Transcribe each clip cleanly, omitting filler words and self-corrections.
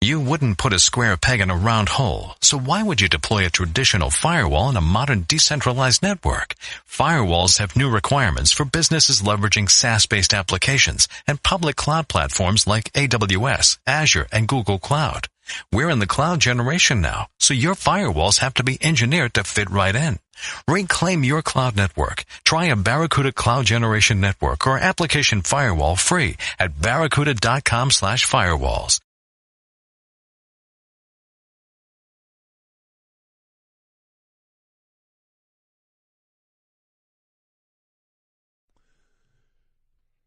You wouldn't put a square peg in a round hole, so why would you deploy a traditional firewall in a modern decentralized network? Firewalls have new requirements for businesses leveraging SaaS-based applications and public cloud platforms like AWS, Azure, and Google Cloud. We're in the cloud generation now, so your firewalls have to be engineered to fit right in. Reclaim your cloud network. Try a Barracuda Cloud Generation Network or application firewall free at barracuda.com/firewalls.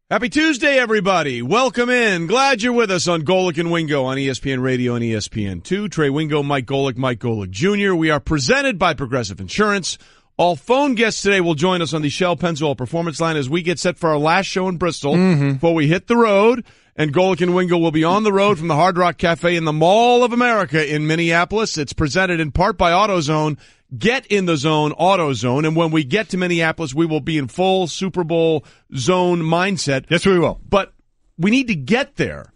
Happy Tuesday, everybody. Welcome in. Glad you're with us on Golic and Wingo on ESPN Radio and ESPN2. Trey Wingo, Mike Golic Jr. We are presented by Progressive Insurance. All phone guests today will join us on the Shell Pennzoil Performance Line as we get set for our last show in Bristol before we hit the road. And Golic and Wingo will be on the road from the Hard Rock Cafe in the Mall of America in Minneapolis. It's presented in part by AutoZone. Get in the zone, AutoZone, and when we get to Minneapolis, we will be in full Super Bowl zone mindset. Yes, we will. But we need to get there.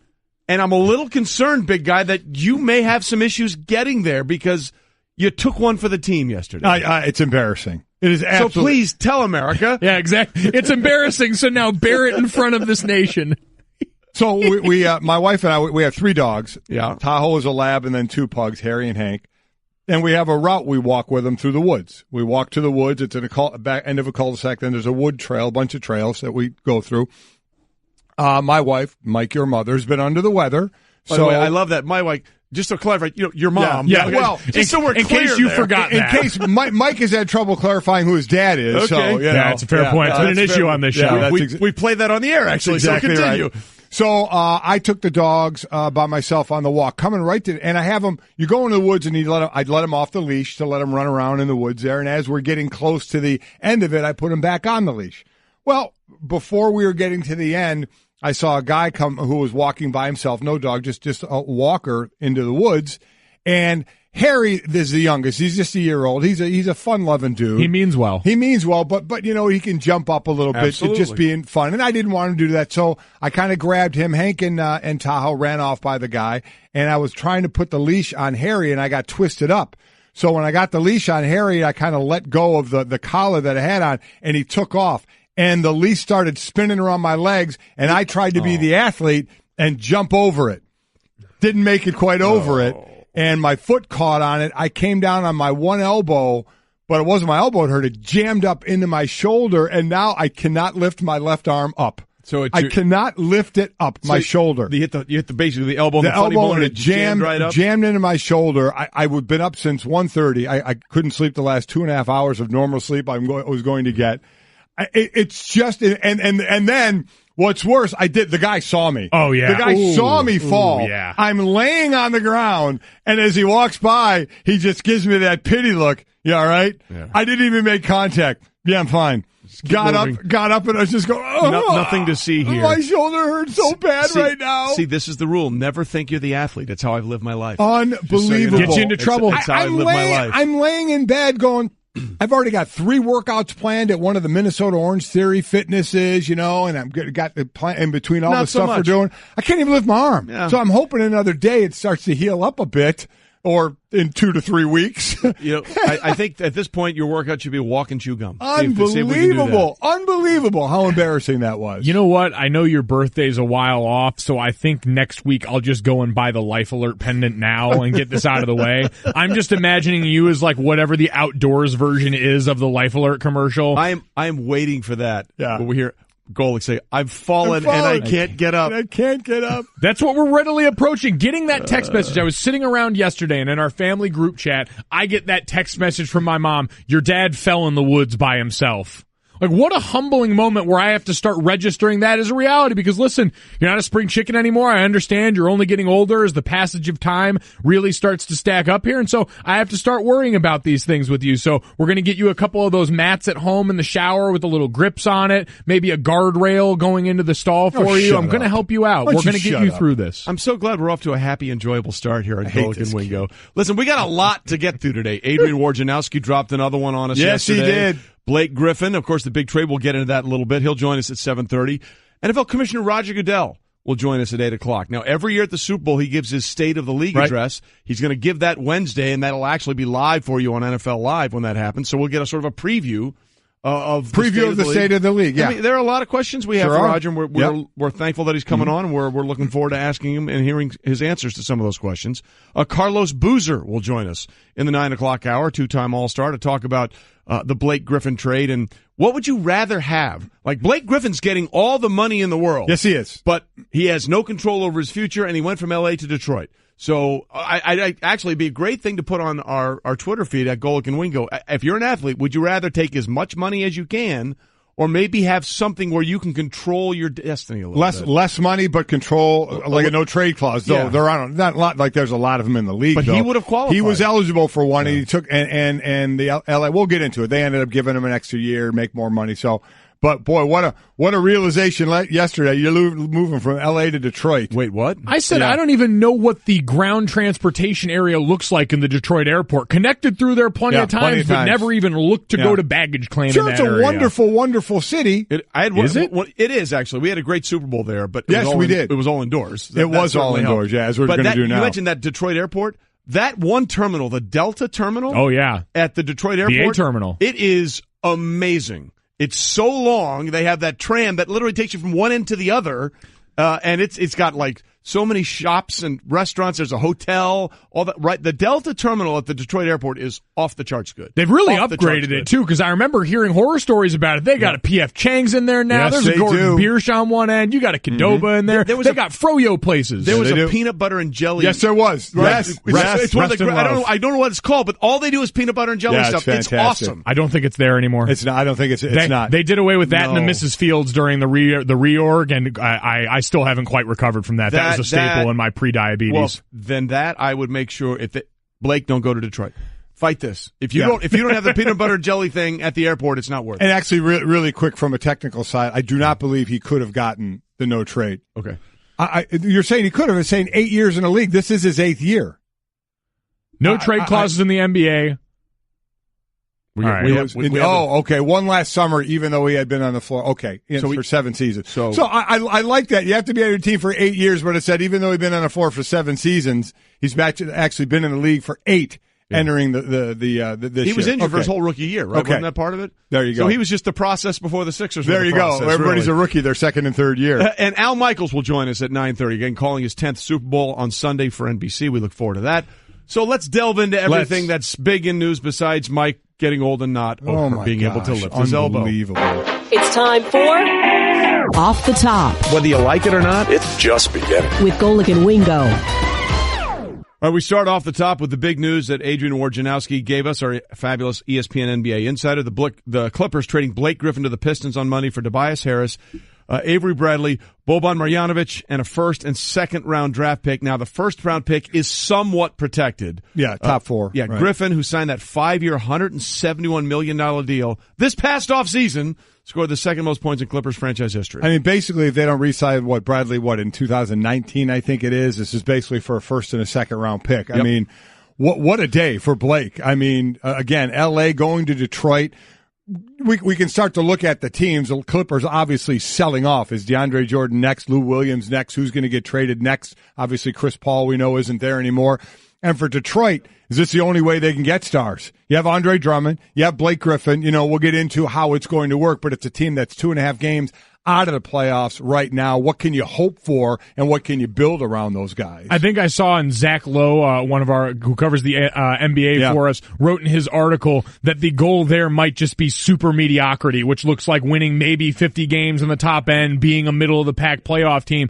And I'm a little concerned, big guy, that you may have some issues getting there because you took one for the team yesterday. It's embarrassing. It is absolutely. So please tell America. Yeah, exactly. It's embarrassing, so now bear it in front of this nation. So we my wife and I, we have 3 dogs. Yeah. Tahoe is a lab and then 2 pugs, Harry and Hank. And we have a route we walk with them through the woods. We walk to the woods. It's in a back end of a cul-de-sac. Then there's a wood trail, a bunch of trails that we go through. My wife, Mike, your mother, has been under the weather. By the way, I love that. My wife, just to clarify, your mom. Yeah. Okay, Well, just so we're in clear case you there. forgot that. In case Mike has had trouble clarifying who his dad is. Okay. So, It's a fair point. It's been an issue on this show. Yeah, we played that on the air, actually, exactly so continue. Right. So I took the dogs by myself on the walk, coming right to, and I have them. You go into the woods, and I'd let them off the leash to let them run around in the woods there. And as we're getting close to the end of it, I put them back on the leash. Well, before we were getting to the end, I saw a guy come who was walking by himself, no dog, just a walker into the woods, and Harry is the youngest. He's just a year old. He's a fun-loving dude. He means well. But he can jump up a little bit to just being fun. And I didn't want him to do that, so I kind of grabbed him. Hank and Tahoe ran off by the guy, and I was trying to put the leash on Harry, and I got twisted up. So when I got the leash on Harry, I kind of let go of the collar that I had on, and he took off. And the leash started spinning around my legs, and I tried to be the athlete and jump over it. Didn't make it quite over it. And my foot caught on it. I came down on my one elbow, but it wasn't my elbow it hurt. It jammed up into my shoulder, and now I cannot lift my left arm up. So I cannot lift it up, my shoulder. You hit the basically the elbow and the funny bone, and it jammed right up? Jammed into my shoulder. I would been up since 1:30. I couldn't sleep the last 2.5 hours of normal sleep I was going to get. It's just, and then what's worse, the guy saw me. Oh, yeah. The guy saw me fall. Yeah. I'm laying on the ground, and as he walks by, he just gives me that pity look. You all right? Yeah. I didn't even make contact. Yeah, I'm fine. Got up, and I was just going, nothing to see here. My shoulder hurts so bad right now. See, this is the rule. Never think you're the athlete. That's how I've lived my life. Unbelievable. Get you into trouble. That's how I've lived my life. I'm laying in bed going, I've already got 3 workouts planned at one of the Minnesota Orange Theory fitnesses, and I've got the plan in between all the stuff we're doing. I can't even lift my arm. Yeah. So I'm hoping another day it starts to heal up a bit, or in 2 to 3 weeks. I think at this point your workout should be walk and chew gum. Unbelievable. Unbelievable how embarrassing that was. You know what? I know your birthday's a while off, so I think next week I'll just go and buy the Life Alert pendant now and get this out of the way. I'm just imagining you as like whatever the outdoors version is of the Life Alert commercial. I'm waiting for that. Yeah. But we hear Golic say, I've fallen and I can't get up. I can't get up. That's what we're readily approaching. Getting that text message. I was sitting around yesterday, and in our family group chat, I get that text message from my mom, your dad fell in the woods by himself. Like, what a humbling moment where I have to start registering that as a reality because, listen, you're not a spring chicken anymore. I understand you're only getting older as the passage of time really starts to stack up here, and so I have to start worrying about these things with you. So we're going to get you a couple of those mats at home in the shower with the little grips on it, maybe a guardrail going into the stall for you. I'm going to help you out. We're going to get you through this. I'm so glad we're off to a happy, enjoyable start here at Golic and Wingo. Listen, we got a lot to get through today. Adrian Wojnarowski dropped another one on us yesterday. Yes, he did. Blake Griffin, of course, the big trade. We'll get into that in a little bit. He'll join us at 7:30. NFL Commissioner Roger Goodell will join us at 8 o'clock. Now, every year at the Super Bowl, he gives his State of the League address. He's going to give that Wednesday, and that'll actually be live for you on NFL Live when that happens. So we'll get a sort of a preview of the State of the League. Yeah, I mean, there are a lot of questions we have for Roger, and we're thankful that he's coming on, and we're looking forward to asking him and hearing his answers to some of those questions. Carlos Boozer will join us in the 9 o'clock hour, two-time All-Star, to talk about the Blake Griffin trade and what would you rather have? Like, Blake Griffin's getting all the money in the world. Yes, he is. But he has no control over his future, and he went from L.A. to Detroit. So I'd actually be a great thing to put on our Twitter feed at Golic and Wingo. If you're an athlete, would you rather take as much money as you can, or maybe have something where you can control your destiny a little bit? Less money, but control, like a no trade clause. Though there aren't not a lot, like there's a lot of them in the league. But he would have qualified. He was eligible for one. And he took and the LA. We'll get into it. They ended up giving him an extra year, make more money. So. But boy, what a realization yesterday. You're moving from L.A. to Detroit. Wait, what? I said I don't even know what the ground transportation area looks like in the Detroit airport. Connected through there plenty of times, but never even looked to go to baggage claim in that it's a area. wonderful, wonderful city. It is, actually. We had a great Super Bowl there, but we did. It was all indoors. It was all indoors, as we're going to do now. You mentioned that Detroit airport. That one terminal, the Delta terminal. Oh, yeah. At the Detroit airport. The A terminal. It is amazing. It's so long. They have that tram that literally takes you from one end to the other, and it's got like so many shops and restaurants. There's a hotel, all that. Right, the Delta terminal at the Detroit airport is off the charts good. They've really upgraded it too, because I remember hearing horror stories about it. They got a P.F. Chang's in there now. Yes, there's a Gordon Biersch on one end. You got a Qdoba in there. They got froyo places. There was a peanut butter and jelly. Yes, there was. Yes, it's one of the. I don't know what it's called, but all they do is peanut butter and jelly stuff. It's awesome. I don't think it's there anymore. It's not. I don't think it's not. They did away with that in the Mrs. Fields during the reorg, and I still haven't quite recovered from that. That was a staple in my pre-diabetes. Well, then that I would make sure Blake, don't go to Detroit. Fight this. If you don't have the peanut butter jelly thing at the airport, it's not worth it. And actually, really quick from a technical side, I do not believe he could have gotten the no trade. Okay. You're saying he could have. It's saying 8 years in the league. This is his 8th year. No trade clauses in the NBA. Okay. One last summer, even though he had been on the floor. Okay, for 7 seasons. So I like that. You have to be on your team for 8 years, but it said even though he'd been on the floor for 7 seasons, he's actually been in the league for 8. Entering this he was year. injured for his whole rookie year, right? Okay. Wasn't that part of it? There you go. So he was just the process before the Sixers. There you go. Everybody's a rookie their second and third year. And Al Michaels will join us at 9:30 again, calling his 10th Super Bowl on Sunday for NBC. We look forward to that. So let's delve into everything that's big in news besides Mike getting old and not being able to lift his elbow. Unbelievable. It's time for Off the Top. Whether you like it or not, it's just beginning. With Golic and Wingo. All right, we start off the top with the big news that Adrian Wojnarowski gave us, our fabulous ESPN NBA insider. The Clippers trading Blake Griffin to the Pistons on Monday for Tobias Harris, Avery Bradley, Boban Marjanovic, and a first and second round draft pick. Now, the first round pick is somewhat protected. Yeah, top 4. Yeah, right. Griffin, who signed that 5-year, $171 million deal this past offseason, scored the second most points in Clippers franchise history. I mean, basically, if they don't re-sign Bradley, in 2019, I think it is. This is basically for a first and a second round pick. Yep. I mean, what a day for Blake. I mean, again, L.A. going to Detroit. We can start to look at the teams. The Clippers obviously selling off. Is DeAndre Jordan next? Lou Williams next? Who's going to get traded next? Obviously, Chris Paul, we know, isn't there anymore. And for Detroit, is this the only way they can get stars? You have Andre Drummond. You have Blake Griffin. We'll get into how it's going to work, but it's a team that's 2.5 games out of the playoffs right now. What can you hope for, and what can you build around those guys? I think I saw in Zach Lowe, one of our who covers the NBA for us, wrote in his article that the goal there might just be super mediocrity, which looks like winning maybe 50 games on the top end, being a middle-of-the-pack playoff team.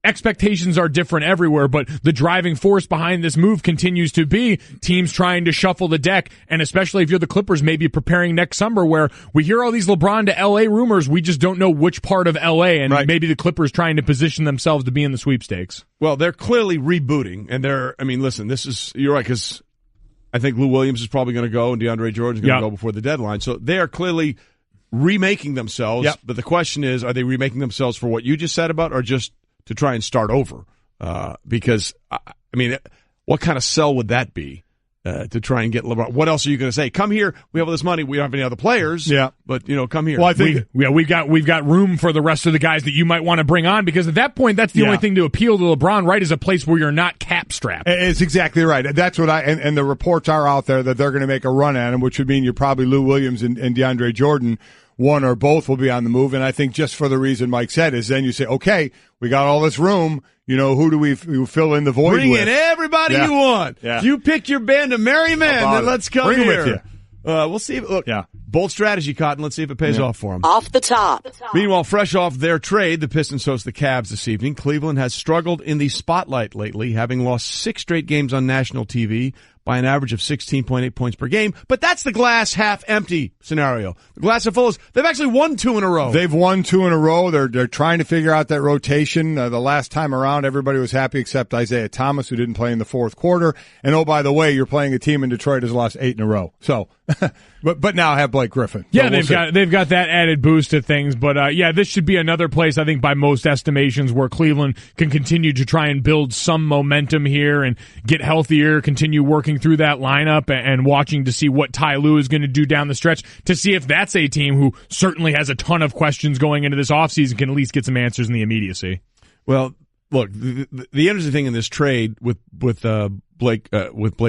Expectations are different everywhere, but the driving force behind this move continues to be teams trying to shuffle the deck, and especially if you're the Clippers, maybe preparing next summer where we hear all these LeBron to L.A. rumors, we just don't know which part of L.A., and maybe the Clippers trying to position themselves to be in the sweepstakes. Well, they're clearly rebooting, and you're right, because I think Lou Williams is probably going to go, and DeAndre Jordan is going to go before the deadline, so they are clearly remaking themselves, but the question is, are they remaking themselves for what you just said about, or just to try and start over? Because, what kind of sell would that be? to try and get LeBron. What else are you going to say? Come here. We have all this money. We don't have any other players. Yeah. But, come here. Well, I think we've got room for the rest of the guys that you might want to bring on, because at that point, that's the only thing to appeal to LeBron, right, is a place where you're not cap strapped. It's exactly right. That's what and the reports are out there that they're going to make a run at him, which would mean you're probably Lou Williams and DeAndre Jordan. One or both will be on the move. And I think just for the reason Mike said is then you say, okay, we got all this room. Who do we fill in the void Bring with? in everybody you want. Yeah. If you pick your band of merry men, then let's come Bring here. With you. We'll see. Bold strategy, Cotton. Let's see if it pays off for him. Off the top. Meanwhile, fresh off their trade, the Pistons host the Cavs this evening. Cleveland has struggled in the spotlight lately, having lost 6 straight games on national TV by an average of 16.8 points per game. But that's the glass half empty scenario. The glass half full is they've actually won 2 in a row. They've won 2 in a row. They're trying to figure out that rotation. The last time around, everybody was happy except Isaiah Thomas, who didn't play in the fourth quarter. And oh, by the way, you're playing a team in Detroit that's lost 8 in a row. So, but now have Blake Griffin. So yeah, they've got that added boost to things. But this should be another place, I think, by most estimations, where Cleveland can continue to try and build some momentum here and get healthier, continue working through that lineup and watching to see what Ty Lue is going to do down the stretch, to see if that's a team who certainly has a ton of questions going into this offseason, can at least get some answers in the immediacy. Well, look, the interesting thing in this trade with Blake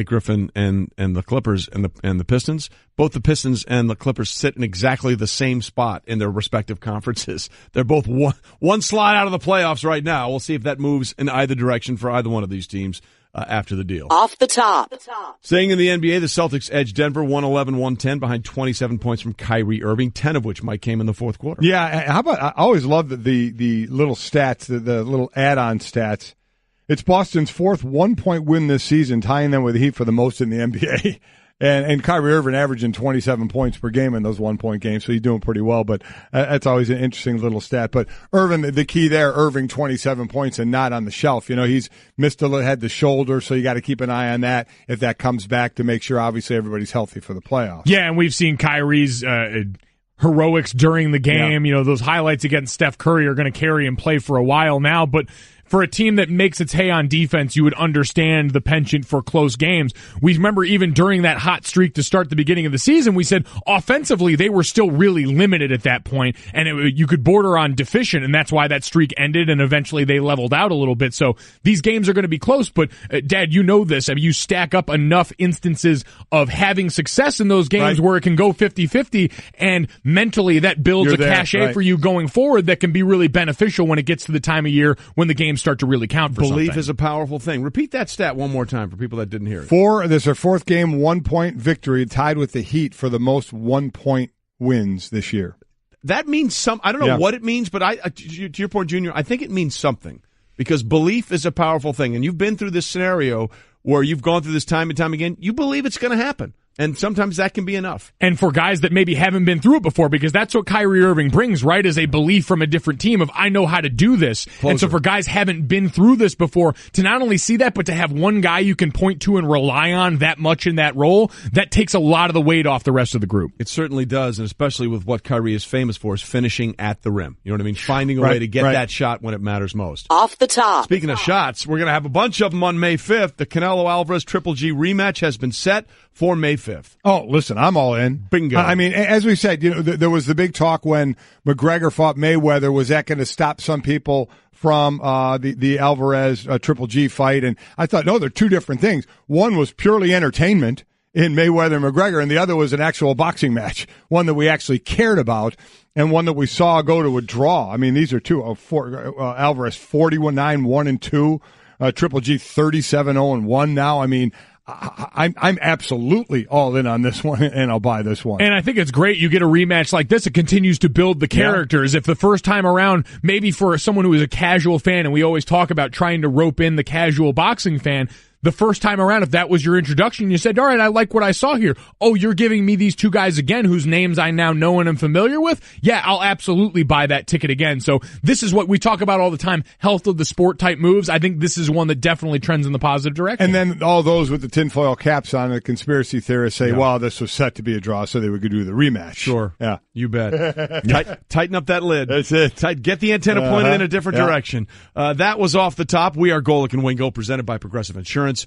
Griffin and the Clippers and the Pistons, both the Pistons and the Clippers sit in exactly the same spot in their respective conferences. They're both one slot out of the playoffs right now. We'll see if that moves in either direction for either one of these teams after the deal. Off the top. Staying in the NBA, the Celtics edged Denver 111-110 behind 27 points from Kyrie Irving, 10 of which might came in the fourth quarter. Yeah, how about, I always love the little stats, the little add-on stats. It's Boston's 4th 1-point win this season, tying them with the Heat for the most in the NBA. And Kyrie Irving averaging 27 points per game in those 1-point games, so he's doing pretty well. But that's always an interesting little stat. But Irving, the key there, Irving 27 points and not on the shelf. He's missed had the shoulder, so you got to keep an eye on that if that comes back to make sure, obviously, everybody's healthy for the playoffs. Yeah, and we've seen Kyrie's heroics during the game. Yeah. Those highlights against Steph Curry are going to carry and play for a while now, but for a team that makes its hay on defense, you would understand the penchant for close games. We remember even during that hot streak to start the beginning of the season, we said offensively they were still really limited at that point, and you could border on deficient, and that's why that streak ended, and eventually they leveled out a little bit. So these games are going to be close, but Dad, you know this. I mean, you stack up enough instances of having success in those games where it can go 50-50, and mentally that builds a cachet for you going forward that can be really beneficial when it gets to the time of year when the games start to really count for Belief something. is a powerful thing. Repeat that stat one more time for people that didn't hear it. This is their 4th game 1-point victory, tied with the Heat for the most 1-point wins this year. That means I don't know what it means, but to your point, Junior, I think it means something, because belief is a powerful thing. And you've been through this scenario where you've gone through this time and time again. You believe it's going to happen. And sometimes that can be enough. And for guys that maybe haven't been through it before, because that's what Kyrie Irving brings, right, is a belief from a different team of, I know how to do this. Closer. And so for guys haven't been through this before, to not only see that, but to have one guy you can point to and rely on that much in that role, that takes a lot of the weight off the rest of the group. It certainly does, and especially with what Kyrie is famous for, is finishing at the rim. You know what I mean? Finding a way to get that shot when it matters most. Off the top. Speaking of shots, we're going to have a bunch of them on May 5th. The Canelo Alvarez Triple G rematch has been set for May 5th. Oh, listen, I'm all in. Bingo. I mean, as we said, there was the big talk when McGregor fought Mayweather. Was that going to stop some people from the Alvarez Triple G fight? And I thought, no, they're two different things. One was purely entertainment in Mayweather and McGregor, and the other was an actual boxing match, one that we actually cared about and one that we saw go to a draw. I mean, these are two. Alvarez 41-9-1-2, Triple G 37-0-1 now. I mean, I'm absolutely all in on this one, and I'll buy this one. And I think it's great you get a rematch like this. It continues to build the characters. If the first time around, maybe for someone who is a casual fan, and we always talk about trying to rope in the casual boxing fan, the first time around, if that was your introduction, you said, all right, I like what I saw here. Oh, you're giving me these two guys again whose names I now know and am familiar with? Yeah, I'll absolutely buy that ticket again. So this is what we talk about all the time, health of the sport type moves. I think this is one that definitely trends in the positive direction. And then all those with the tinfoil caps on, the conspiracy theorists say, well, this was set to be a draw, so they would do the rematch. Sure. Yeah. You bet. Tighten up that lid. That's it. Get the antenna pointed in a different direction. That was Off the Top. We are Golick and Wingo, presented by Progressive Insurance.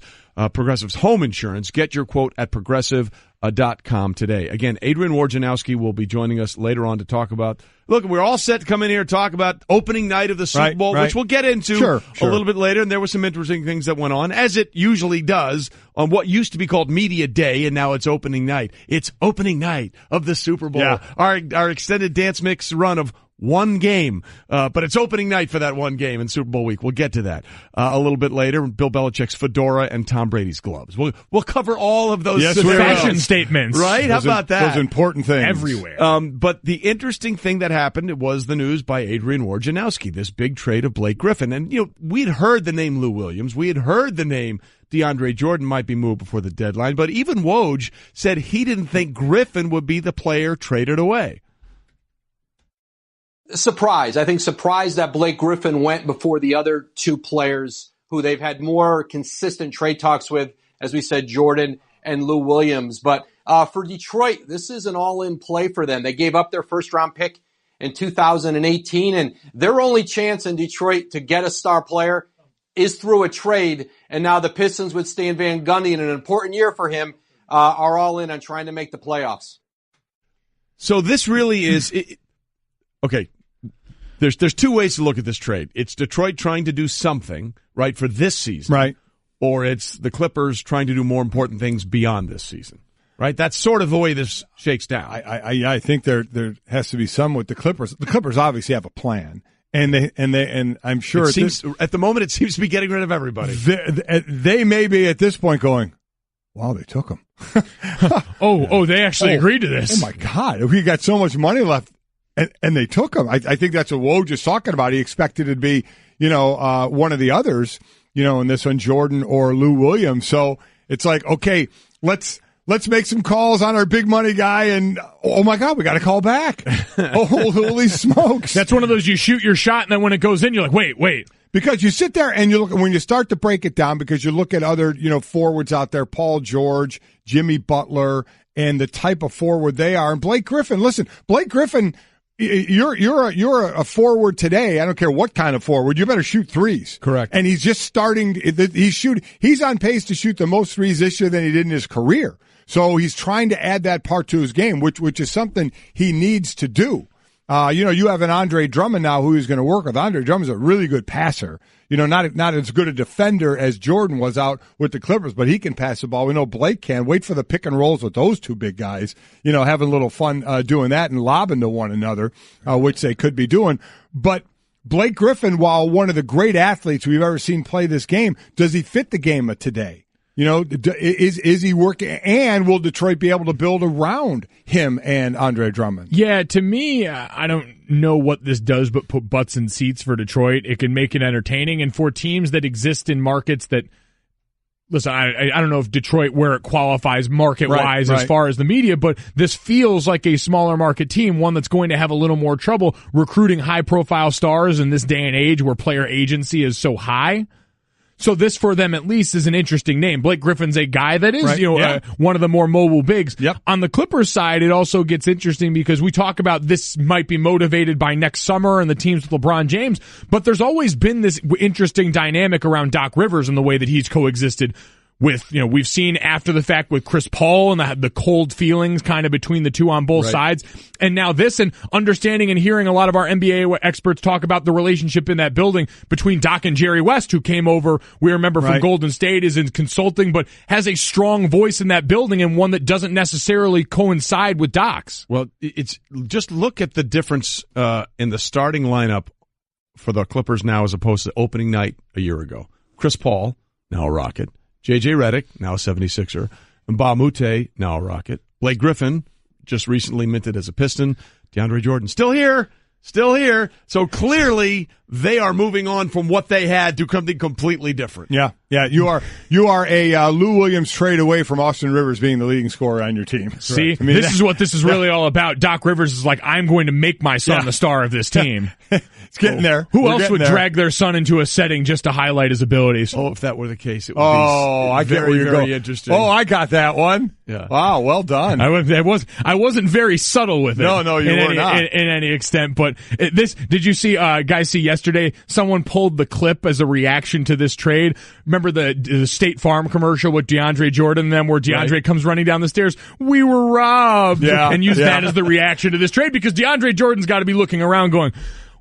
Progressive's home insurance. Get your quote at progressive.com today. Again, Adrian Wojnarowski will be joining us later on to talk about. Look, we're all set to come in here and talk about opening night of the Super Bowl, which we'll get into a little bit later. And there were some interesting things that went on, as it usually does on what used to be called Media Day, and now it's opening night. It's opening night of the Super Bowl. Yeah. Our extended dance mix run of one game, but it's opening night for that one game in Super Bowl week. We'll get to that a little bit later. Bill Belichick's fedora and Tom Brady's gloves. We'll cover all of those fashion statements. Right? How about that? Those important things. Everywhere. But the interesting thing that happened was the news by Adrian Wojnarowski, this big trade of Blake Griffin. And, we'd heard the name Lou Williams. We had heard the name DeAndre Jordan might be moved before the deadline. But even Woj said he didn't think Griffin would be the player traded away. Surprise. I think surprised that Blake Griffin went before the other two players who they've had more consistent trade talks with, as we said, Jordan and Lou Williams. But for Detroit, this is an all-in play for them. They gave up their first-round pick in 2018, and their only chance in Detroit to get a star player is through a trade. And now the Pistons with Stan Van Gundy in an important year for him are all in on trying to make the playoffs. So this really is okay. There's two ways to look at this trade. It's Detroit trying to do something, right, for this season. Right. Or it's the Clippers trying to do more important things beyond this season. Right? That's sort of the way this shakes down. I think there has to be some with the Clippers. The Clippers obviously have a plan. And I'm sure at the moment it seems to be getting rid of everybody. They may be at this point going, wow, they took him. They actually agreed to this. Oh my God. We got so much money left. And they took him. I think that's what Woj is talking about. He expected it to be, one of the others, in this one, Jordan or Lou Williams. So it's like, okay, let's make some calls on our big money guy. And oh my God, we got to call back. Holy smokes! That's one of those you shoot your shot, and then when it goes in, you're like, wait. Because you sit there and you look, when you start to break it down, because you look at other, forwards out there, Paul George, Jimmy Butler, and the type of forward they are, and Blake Griffin. Listen, Blake Griffin. You're a forward today. I don't care what kind of forward. You better shoot threes. Correct. And he's just starting. He's on pace to shoot the most threes this year than he did in his career. So he's trying to add that part to his game, which is something he needs to do. You have an Andre Drummond now who he's going to work with. Andre Drummond's a really good passer. Not as good a defender as Jordan was out with the Clippers, but he can pass the ball. We know Blake can. Wait for the pick and rolls with those two big guys, having a little fun doing that and lobbing to one another, which they could be doing. But Blake Griffin, while one of the great athletes we've ever seen play this game, does he fit the game of today? Is he working? And will Detroit be able to build around him and Andre Drummond? Yeah, to me, I don't know what this does but put butts in seats for Detroit. It can make it entertaining. And for teams that exist in markets that, listen, I don't know if Detroit, where it qualifies market-wise as far as the media, but this feels like a smaller market team, one that's going to have a little more trouble recruiting high-profile stars in this day and age where player agency is so high. So this, for them at least, is an interesting name. Blake Griffin's a guy that is, one of the more mobile bigs. Yep. On the Clippers side, it also gets interesting because we talk about this might be motivated by next summer and the teams with LeBron James, but there's always been this interesting dynamic around Doc Rivers and the way that he's coexisted with, we've seen after the fact with Chris Paul and the cold feelings kind of between the two on both sides. And now this, and understanding and hearing a lot of our NBA experts talk about the relationship in that building between Doc and Jerry West, who came over, we remember from Golden State, is in consulting, but has a strong voice in that building and one that doesn't necessarily coincide with Doc's. Well, it's just look at the difference in the starting lineup for the Clippers now as opposed to opening night a year ago. Chris Paul, now a Rocket. J.J. Redick, now a 76er. Mbah Moute, now a Rocket. Blake Griffin, just recently minted as a Piston. DeAndre Jordan, still here. So clearly they are moving on from what they had to something completely different. Yeah. You are a Lou Williams trade away from Austin Rivers being the leading scorer on your team. See, right. I mean, this is what this is really all about. Doc Rivers is like, I'm going to make my son the star of this team. It's getting there. Who else would drag their son into a setting just to highlight his abilities? Oh, if that were the case, it would be I get where you're very going. interesting. Oh, I got that one. Yeah. Wow, well done. I wasn't very subtle with it. No, you were not. In any extent. But did you see, guys see yesterday, someone pulled the clip as a reaction to this trade. Remember the State Farm commercial with DeAndre Jordan and them where DeAndre comes running down the stairs? We were robbed. And used that as the reaction to this trade because DeAndre Jordan's got to be looking around going,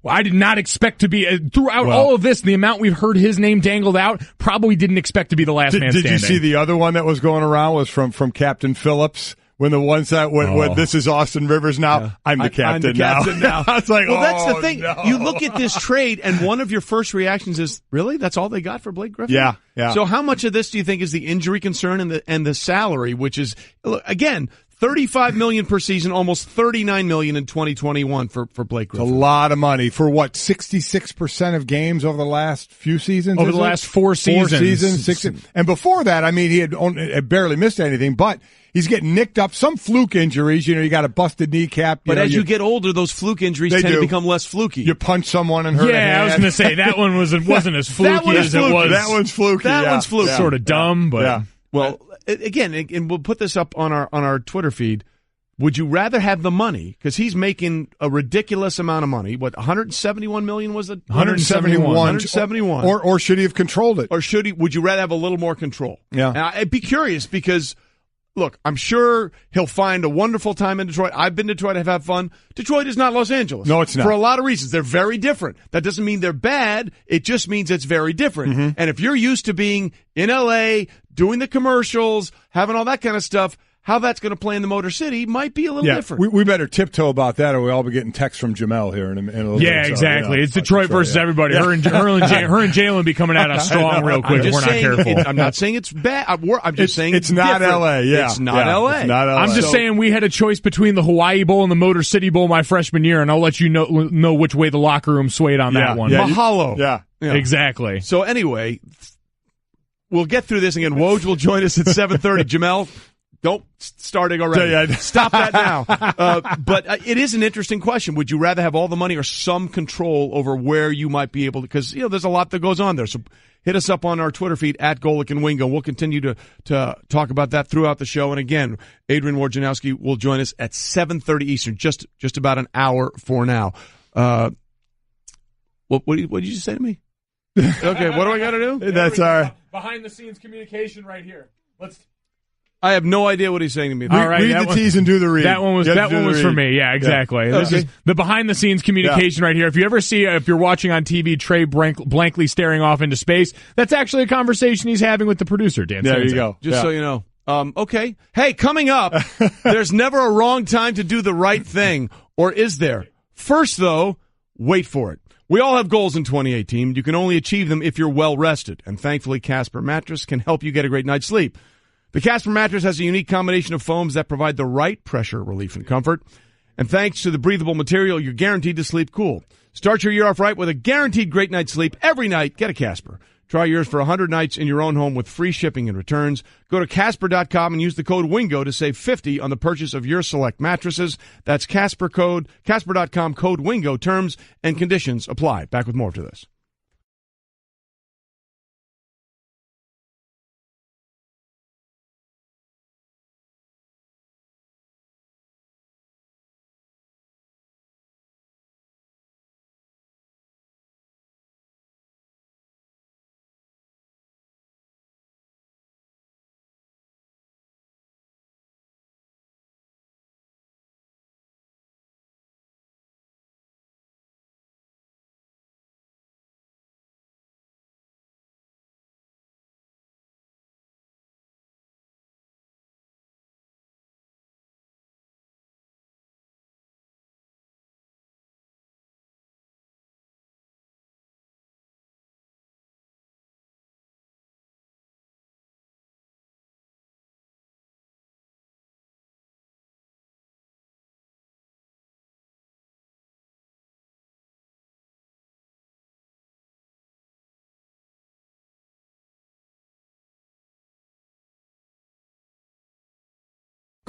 well, I did not expect to be, throughout all of this, the amount we've heard his name dangled out, probably didn't expect to be the last man standing. Did you see the other one that was going around was from Captain Phillips? When the ones that when this is Austin Rivers now, I'm the captain now. I was like, well, that's the thing. No. You look at this trade, and one of your first reactions is, really? That's all they got for Blake Griffin? Yeah. So how much of this do you think is the injury concern and the salary, which is, again, $35 million per season, almost $39 million in 2021 for Blake Griffin. It's a lot of money for what, 66% of games over the last few seasons? Over the last 4 seasons. 6, and before that, I mean, he had barely missed anything, but he's getting nicked up. Some fluke injuries, you got a busted kneecap. But as you get older, those fluke injuries tend to become less fluky. You punch someone and hurt a hand. I was going to say, that one wasn't as fluky as it was. That one's fluky. That one's fluky. Sort of dumb, but... Yeah. Well, again, and we'll put this up on our Twitter feed. Would you rather have the money? Because he's making a ridiculous amount of money. What, $171 million was it? 171. Or should he have controlled it? Or should he? Would you rather have a little more control? Yeah. And I'd be curious because, look, I'm sure he'll find a wonderful time in Detroit. I've been to Detroit. I've had fun. Detroit is not Los Angeles. No, it's not. For a lot of reasons. They're very different. That doesn't mean they're bad. It just means it's very different. Mm-hmm. And if you're used to being in L.A., doing the commercials, having all that kind of stuff, how that's going to play in the Motor City might be a little different. We better tiptoe about that, or we'll all be getting texts from Jamel here in a little bit. Yeah, exactly. It's Detroit versus everybody. Yeah. Her and Jalen be coming at us strong real quick if we're not careful. I'm not saying it's bad. I'm just saying it's not different. L.A. Yeah, it's not L.A. It's not LA. I'm just saying we had a choice between the Hawaii Bowl and the Motor City Bowl my freshman year, and I'll let you know which way the locker room swayed on that one. Yeah, Mahalo. Yeah, exactly. So anyway, we'll get through this again. Woj will join us at 7:30. Jamel, don't starting already. Yeah. Stop that now. But it is an interesting question. Would you rather have all the money or some control over where you might be able to? Because there's a lot that goes on there. So hit us up on our Twitter feed at Golic and Wingo. We'll continue to talk about that throughout the show. And again, Adrian Wojnarowski will join us at 7:30 Eastern, just about an hour for now. What did you say to me? Okay, what do I got to do? That's our behind the scenes communication right here. I have no idea what he's saying to me. All right, read the teas and do the read. That one was for me. Yeah, exactly. Yeah. This is the behind the scenes communication right here. If you ever see, if you're watching on TV, Trey blankly staring off into space, that's actually a conversation he's having with the producer, Dan. There you go. Just so you know. Okay. Hey, coming up, there's never a wrong time to do the right thing, or is there? First, though, wait for it. We all have goals in 2018. You can only achieve them if you're well rested, and thankfully, Casper Mattress can help you get a great night's sleep. The Casper mattress has a unique combination of foams that provide the right pressure relief and comfort. And thanks to the breathable material, you're guaranteed to sleep cool. Start your year off right with a guaranteed great night's sleep every night. Get a Casper. Try yours for 100 nights in your own home with free shipping and returns. Go to Casper.com and use the code WINGO to save $50 on the purchase of your select mattresses. That's Casper.com, code WINGO. Terms and conditions apply. Back with more after this.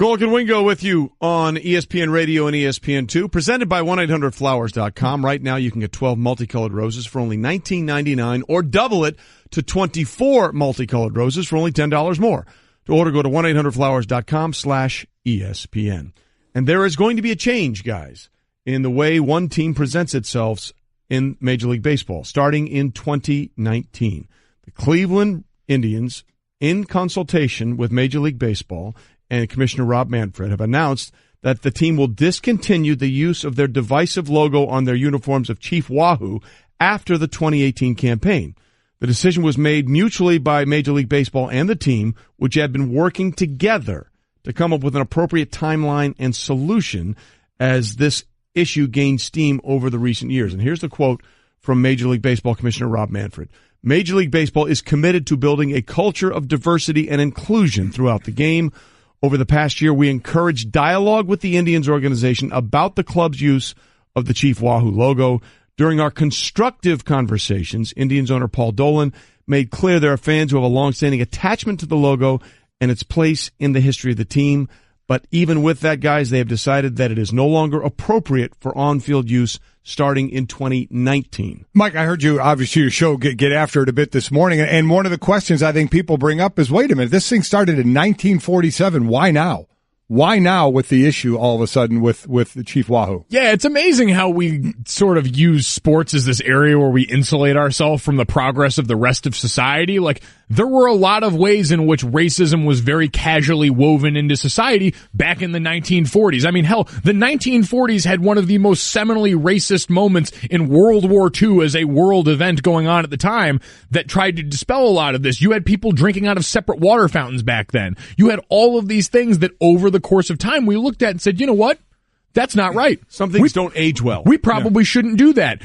Golic and Wingo with you on ESPN Radio and ESPN2, presented by 1-800-Flowers.com. Right now you can get 12 multicolored roses for only $19.99 or double it to 24 multicolored roses for only $10 more. To order, go to 1-800-Flowers.com/ESPN. And there is going to be a change, guys, in the way one team presents itself in Major League Baseball, starting in 2019. The Cleveland Indians, in consultation with Major League Baseball and Commissioner Rob Manfred, have announced that the team will discontinue the use of their divisive logo on their uniforms of Chief Wahoo after the 2018 campaign. The decision was made mutually by Major League Baseball and the team, which had been working together to come up with an appropriate timeline and solution as this issue gained steam over the recent years. And here's the quote from Major League Baseball Commissioner Rob Manfred. Major League Baseball is committed to building a culture of diversity and inclusion throughout the game. Over the past year, we encouraged dialogue with the Indians organization about the club's use of the Chief Wahoo logo. During our constructive conversations, Indians owner Paul Dolan made clear there are fans who have a long-standing attachment to the logo and its place in the history of the team. But even with that, guys, they have decided that it is no longer appropriate for on-field use starting in 2019. Mike, I heard you, obviously, your show get after it a bit this morning, and one of the questions I think people bring up is, wait a minute, this thing started in 1947. Why now? Why now with the issue all of a sudden with the Chief Wahoo? Yeah, it's amazing how we sort of use sports as this area where we insulate ourselves from the progress of the rest of society. Like, there were a lot of ways in which racism was very casually woven into society back in the 1940s. I mean, hell, the 1940s had one of the most seminally racist moments in World War II as a world event going on at the time that tried to dispel a lot of this. You had people drinking out of separate water fountains back then. You had all of these things that over the course of time we looked at and said, you know what? That's not right. Some things don't age well. We probably shouldn't do that.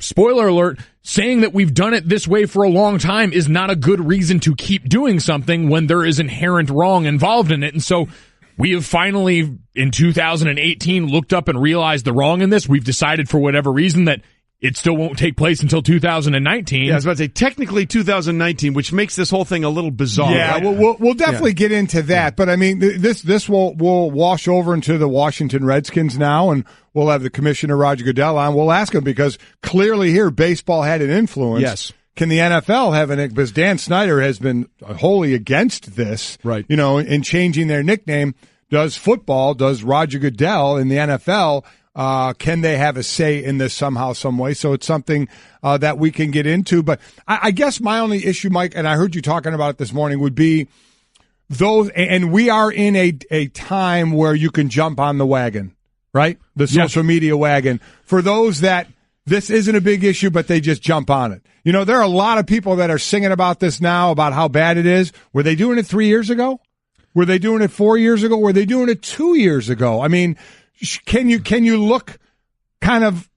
Spoiler alert, saying that we've done it this way for a long time is not a good reason to keep doing something when there is inherent wrong involved in it. And so we have finally, in 2018, looked up and realized the wrong in this. We've decided for whatever reason that it still won't take place until 2019. Yeah, I was about to say, technically 2019, which makes this whole thing a little bizarre. Yeah, right? we'll definitely get into that. But, I mean, this will wash over into the Washington Redskins now, and we'll have the Commissioner, Roger Goodell, on. We'll ask him because clearly here baseball had an influence. Yes. Can the NFL have an – because Dan Snyder has been wholly against this, right? You know, in changing their nickname. Does Roger Goodell in the NFL – can they have a say in this somehow, some way? So it's something that we can get into. But I guess my only issue, Mike, and I heard you talking about it this morning, would be those, and we are in a time where you can jump on the wagon, right? The social media wagon. For those that this isn't a big issue, but they just jump on it. You know, there are a lot of people that are singing about this now, about how bad it is. Were they doing it 3 years ago? Were they doing it 4 years ago? Were they doing it 2 years ago? I mean, Can you look kind of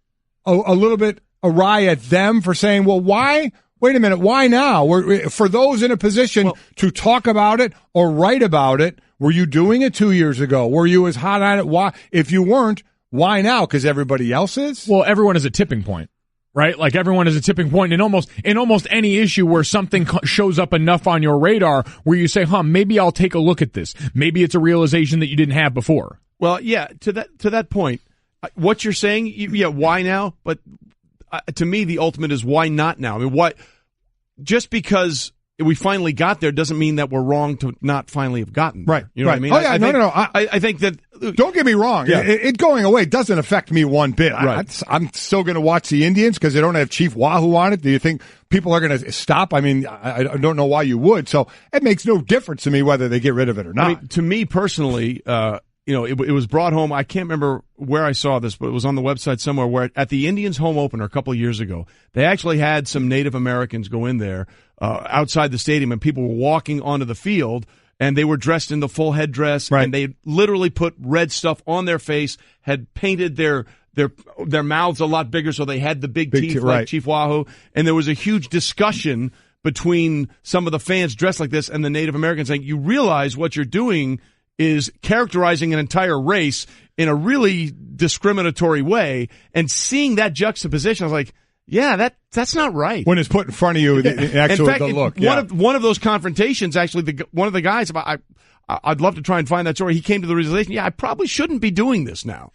a little bit awry at them for saying, well, why? Wait a minute, why now? For those in a position to talk about it or write about it, were you doing it 2 years ago? Were you as hot on it? Why? If you weren't, why now? Because everybody else is? Well, everyone is a tipping point. Right? Like, everyone is a tipping point in almost any issue where something shows up enough on your radar where you say, maybe I'll take a look at this. Maybe it's a realization that you didn't have before. Well, yeah, to that point, what you're saying, why now? But to me, the ultimate is why not now? I mean, why? Just because we finally got there doesn't mean that we're wrong to not finally have gotten there. Right. You know what I mean? Oh, yeah, no. I think that. Don't get me wrong. Yeah. It going away doesn't affect me one bit. Right. I'm still going to watch the Indians because they don't have Chief Wahoo on it. Do you think people are going to stop? I mean, I don't know why you would. So it makes no difference to me whether they get rid of it or not. I mean, to me personally, it was brought home. I can't remember where I saw this, but it was on the website somewhere where at the Indians home opener a couple of years ago, they actually had some Native Americans go in there outside the stadium, and people were walking onto the field, and they were dressed in the full headdress, right. And they literally put red stuff on their face, had painted their mouths a lot bigger so they had the big teeth like right. Chief Wahoo, and there was a huge discussion between some of the fans dressed like this and the Native Americans saying, you realize what you're doing is characterizing an entire race in a really discriminatory way, and seeing that juxtaposition, I was like, Yeah, that's not right. When it's put in front of you, actually, in fact, the look. One of those confrontations, actually, one of the guys, I'd love to try and find that story. He came to the realization, I probably shouldn't be doing this now.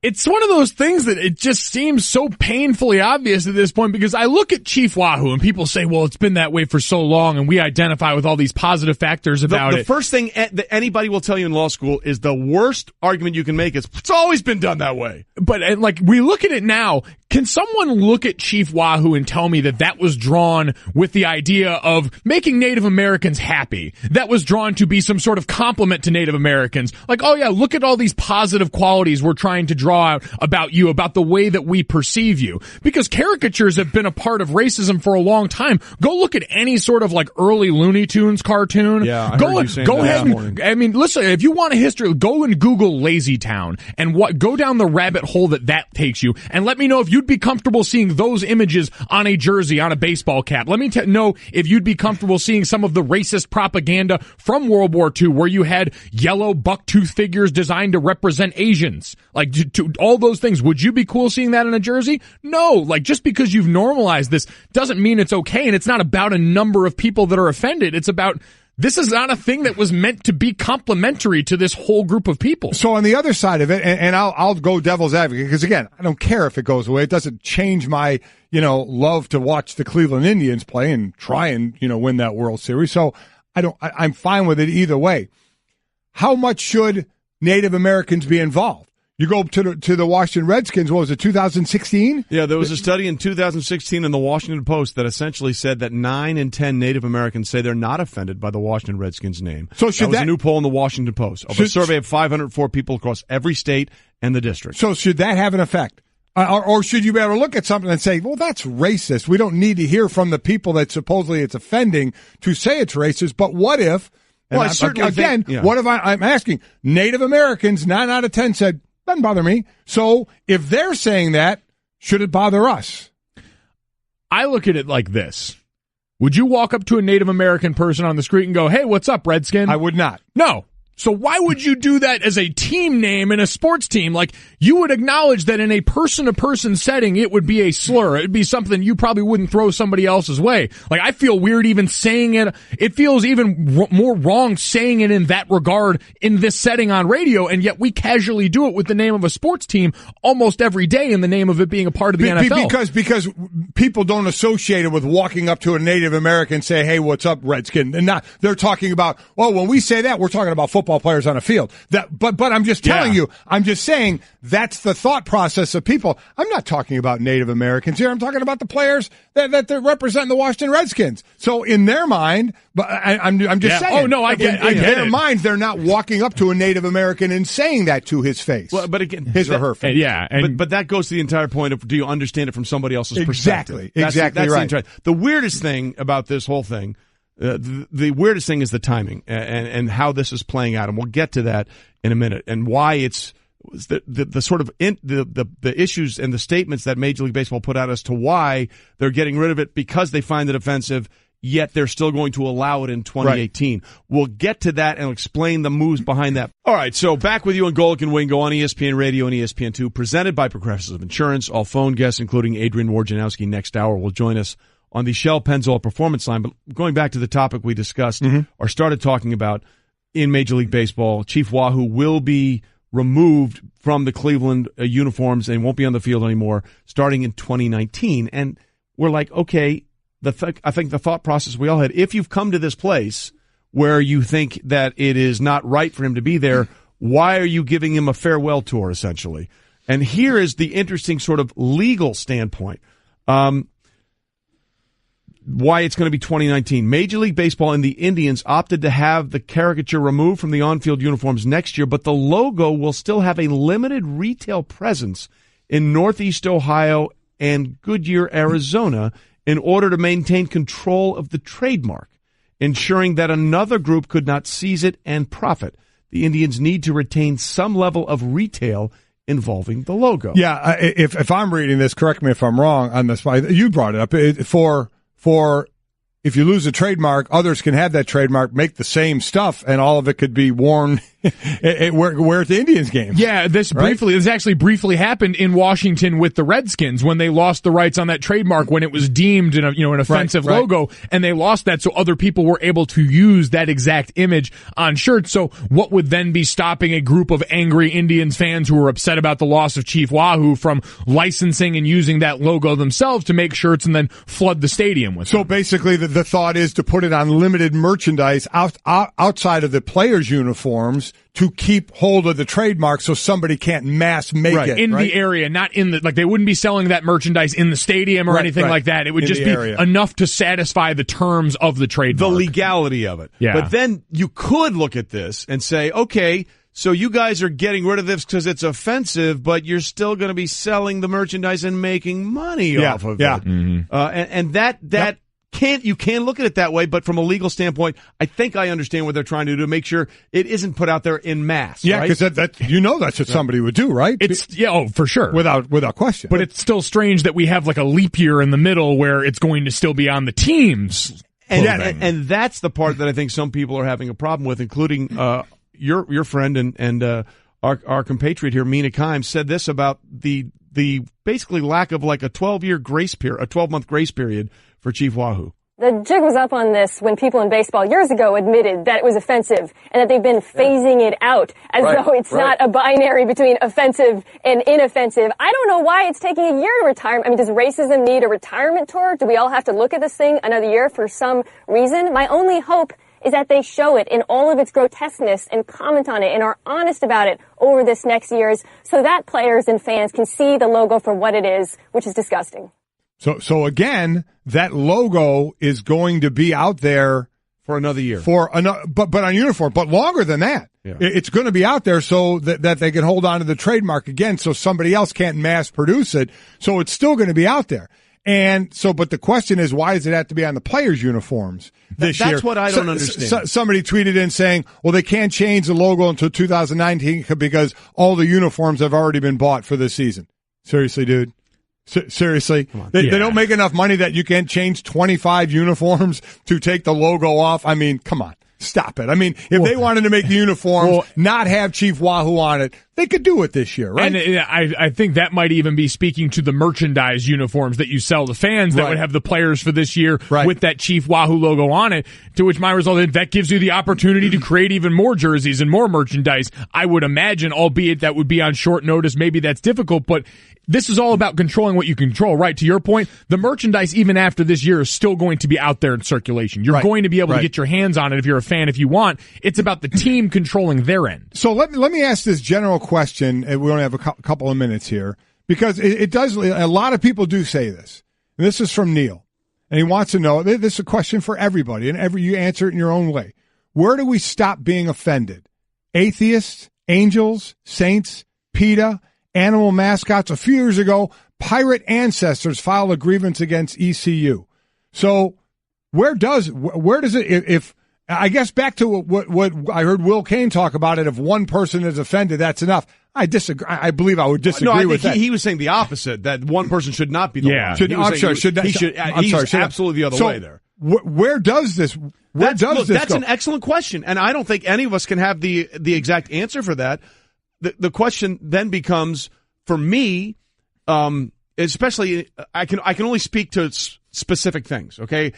It's one of those things that it just seems so painfully obvious at this point, because I look at Chief Wahoo and people say, well, it's been that way for so long and we identify with all these positive factors about it. The first thing that anybody will tell you in law school is the worst argument you can make is, it's always been done that way. But we look at it now, can someone look at Chief Wahoo and tell me that was drawn with the idea of making Native Americans happy? That was drawn to be some sort of compliment to Native Americans. Like, oh yeah, look at all these positive qualities we're trying to draw out about you, about the way that we perceive you. Because caricatures have been a part of racism for a long time. Go look at any sort of early Looney Tunes cartoon. Yeah, go ahead and listen, if you want a history, go and Google Lazy Town and go down the rabbit hole that takes you, and let me know if you'd be comfortable seeing those images on a jersey, on a baseball cap. Let me know if you'd be comfortable seeing some of the racist propaganda from World War II, where you had yellow bucktooth figures designed to represent Asians. All those things. Would you be cool seeing that in a jersey? No. Just because you've normalized this doesn't mean it's okay, and it's not about a number of people that are offended. It's about, this is not a thing that was meant to be complimentary to this whole group of people. So on the other side of it, and I'll go devil's advocate, because again, I don't care if it goes away. It doesn't change my, love to watch the Cleveland Indians play and try and, win that World Series. So I'm fine with it either way. How much should Native Americans be involved? You go to the Washington Redskins, what was it, 2016? Yeah, there was a study in 2016 in the Washington Post that essentially said that 9 in 10 Native Americans say they're not offended by the Washington Redskins name. So that was a new poll in the Washington Post of a survey of 504 people across every state and the district. So should that have an effect? Or should you be able to look at something and say, well, that's racist. We don't need to hear from the people that supposedly it's offending to say it's racist. But what if, well, what if I'm asking, Native Americans, 9 out of 10 said, doesn't bother me. So if they're saying that, should it bother us? I look at it like this. Would you walk up to a Native American person on the street and go, hey, what's up, Redskin? I would not. No. So why would you do that as a team name in a sports team? You would acknowledge that in a person-to-person setting, it would be a slur. It would be something you probably wouldn't throw somebody else's way. I feel weird even saying it. It feels even more wrong saying it in that regard in this setting on radio, and yet we casually do it with the name of a sports team almost every day in the name of it being a part of the NFL. Because people don't associate it with walking up to a Native American and say, hey, what's up, Redskin? And they're talking about, well, when we say that, we're talking about football players on a field. But I'm just telling you, I'm just saying that's the thought process of people. I'm not talking about Native Americans here. I'm talking about the players that they're representing the Washington Redskins. So in their mind, but I'm just saying. Oh no, I get in their minds, they're not walking up to a Native American and saying that to his face. Well, but again, his or her face. But that goes to the entire point of, do you understand it from somebody else's perspective? Exactly right. The weirdest thing about this whole thing. The weirdest thing is the timing and how this is playing out, and we'll get to that in a minute, and why it's the sort of the issues and the statements that Major League Baseball put out as to why they're getting rid of it, because they find it offensive, yet they're still going to allow it in 2018. Right. We'll get to that and explain the moves behind that. All right, so back with you on Golic and Wingo on ESPN Radio and ESPN2, presented by Progressive Insurance. All phone guests, including Adrian Wojnarowski, next hour will join us on the Shell Pennzoil Performance Line. But going back to the topic we discussed or started talking about in Major League Baseball, Chief Wahoo will be removed from the Cleveland uniforms and won't be on the field anymore starting in 2019. And we're like, okay, I think the thought process we all had, if you've come to this place where you think that it is not right for him to be there, why are you giving him a farewell tour, essentially? And here is the interesting sort of legal standpoint. Why it's going to be 2019. Major League Baseball and the Indians opted to have the caricature removed from the on-field uniforms next year, but the logo will still have a limited retail presence in Northeast Ohio and Goodyear, Arizona, in order to maintain control of the trademark, ensuring that another group could not seize it and profit. The Indians need to retain some level of retail involving the logo. Yeah, if I'm reading this, correct me if I'm wrong on this. You brought it up for if you lose a trademark, others can have that trademark, make the same stuff, and all of it could be worn wear at the Indians game. Yeah, this actually briefly happened in Washington with the Redskins when they lost the rights on that trademark when it was deemed an offensive logo, and they lost that, so other people were able to use that exact image on shirts. So what would then be stopping a group of angry Indians fans who were upset about the loss of Chief Wahoo from licensing and using that logo themselves to make shirts and then flood the stadium with them? So basically the thought is to put it on limited merchandise outside of the players' uniforms to keep hold of the trademark so somebody can't mass make it. In the area, not in the, like they wouldn't be selling that merchandise in the stadium or anything like that. It would just be enough to satisfy the terms of the trademark. The legality of it. Yeah. But then you could look at this and say, okay, so you guys are getting rid of this because it's offensive, but you're still going to be selling the merchandise and making money off of it. Mm-hmm. And that you can look at it that way, but from a legal standpoint, I think I understand what they're trying to do to make sure it isn't put out there in mass. Yeah, because right? that's what somebody would do, right? For sure, without question. But it's still strange that we have like a leap year in the middle where it's going to still be on the teams. And that's the part that I think some people are having a problem with, including your friend and our compatriot here, Mina Kimes, said this about the basically lack of like a 12-month grace period for Chief Wahoo. The jig was up on this when people in baseball years ago admitted that it was offensive and that they've been phasing it out as though it's not a binary between offensive and inoffensive. I don't know why it's taking a year to retire. I mean, does racism need a retirement tour? Do we all have to look at this thing another year for some reason? My only hope is that they show it in all of its grotesqueness and comment on it and are honest about it over this next year's so that players and fans can see the logo for what it is, which is disgusting. So again, that logo is going to be out there for another year. But on uniform, but longer than that. Yeah. It's going to be out there so that they can hold on to the trademark again so somebody else can't mass produce it. So it's still going to be out there. And so, but the question is, why does it have to be on the players' uniforms this year? That's what I don't understand. Somebody tweeted in saying, well, they can't change the logo until 2019 because all the uniforms have already been bought for this season. Seriously, dude? Seriously? They don't make enough money that you can't change 25 uniforms to take the logo off? I mean, come on. Stop it. I mean, if they wanted to make the uniforms not have Chief Wahoo on it, they could do it this year, right? And I think that might even be speaking to the merchandise uniforms that you sell to fans that would have the players for this year with that Chief Wahoo logo on it, to which my result is that gives you the opportunity to create even more jerseys and more merchandise, I would imagine, albeit that would be on short notice. Maybe that's difficult, but this is all about controlling what you control, right? To your point, the merchandise, even after this year, is still going to be out there in circulation. You're going to be able to get your hands on it if you're a fan, if you want. It's about the team controlling their end. So let me ask this general question, and we only have a couple of minutes here, because it does, a lot of people do say this. And this is from Neil. And he wants to know, this is a question for everybody, and you answer it in your own way. Where do we stop being offended? Atheists, angels, saints, PETA, animal mascots? A few years ago, pirate ancestors filed a grievance against ECU. So where does it, if I guess back to what I heard Will Cain talk about it, if one person is offended, that's enough. I disagree. I believe I would disagree with that. He was saying the opposite, that one person should not be the one. He's absolutely the other way there. Where does this That's go? An excellent question, and I don't think any of us can have the exact answer for that. The question then becomes, for me, especially, I can only speak to specific things, okay?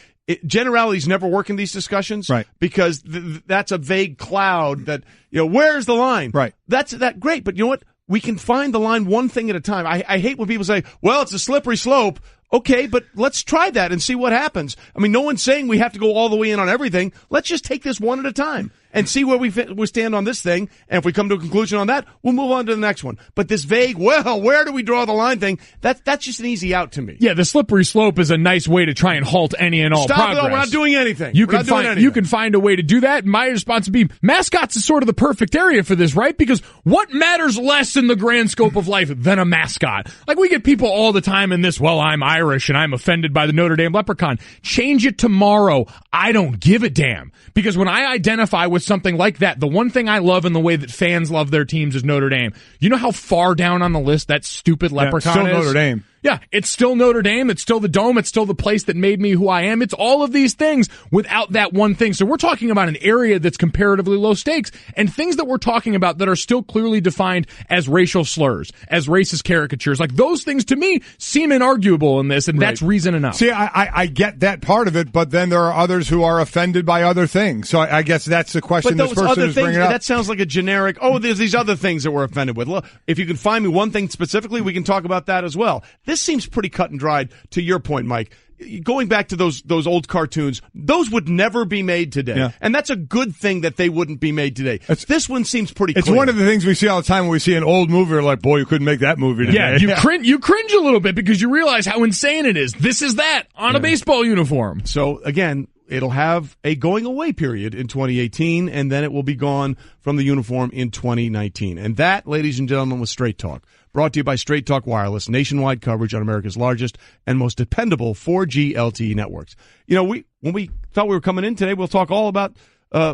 Generalities never work in these discussions, right? Because that's a vague cloud that, where's the line? Right. That's great, but you know what? We can find the line one thing at a time. I hate when people say, well, it's a slippery slope. Okay, but let's try that and see what happens. I mean, no one's saying we have to go all the way in on everything. Let's just take this one at a time and see where we stand on this thing. And if we come to a conclusion on that, we'll move on to the next one. But this vague, well, where do we draw the line thing, that's just an easy out to me. Yeah, the slippery slope is a nice way to try and halt any and all progress. Stop it, we're not doing anything. You can find a way to do that. My response would be, mascots is sort of the perfect area for this, right? Because what matters less in the grand scope of life than a mascot? Like, we get people all the time in this, well, I'm Irish and I'm offended by the Notre Dame leprechaun. Change it tomorrow. I don't give a damn. Because when I identify with something like that, the one thing I love in the way that fans love their teams is Notre Dame. You know how far down on the list that stupid leprechaun is? Still Notre Dame. Yeah, it's still Notre Dame. It's still the Dome. It's still the place that made me who I am. It's all of these things without that one thing. So we're talking about an area that's comparatively low stakes and things that we're talking about that are still clearly defined as racial slurs, as racist caricatures. Like those things to me seem inarguable in this, and that's reason enough. See, I get that part of it, but then there are others who are offended by other things. So I guess that's the question this person is bringing up. That sounds like a generic, there's these other things that we're offended with. Look, if you can find me one thing specifically, we can talk about that as well. This seems pretty cut and dried, to your point, Mike. Going back to those old cartoons, those would never be made today. Yeah. And that's a good thing that they wouldn't be made today. This one seems pretty clear. It's one of the things we see all the time when we see an old movie. We're like, boy, you couldn't make that movie today. Yeah, you cringe a little bit because you realize how insane it is. This is that on a baseball uniform. So, again, it'll have a going away period in 2018, and then it will be gone from the uniform in 2019. And that, ladies and gentlemen, was Straight Talk. Brought to you by Straight Talk Wireless, nationwide coverage on America's largest and most dependable 4G LTE networks. You know, when we thought we were coming in today, we'll talk all about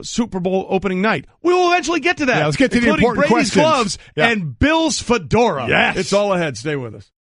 Super Bowl opening night. We will eventually get to that. Yeah, let's get to the important Brady's questions. gloves and Bill's fedora. Yes. It's all ahead. Stay with us.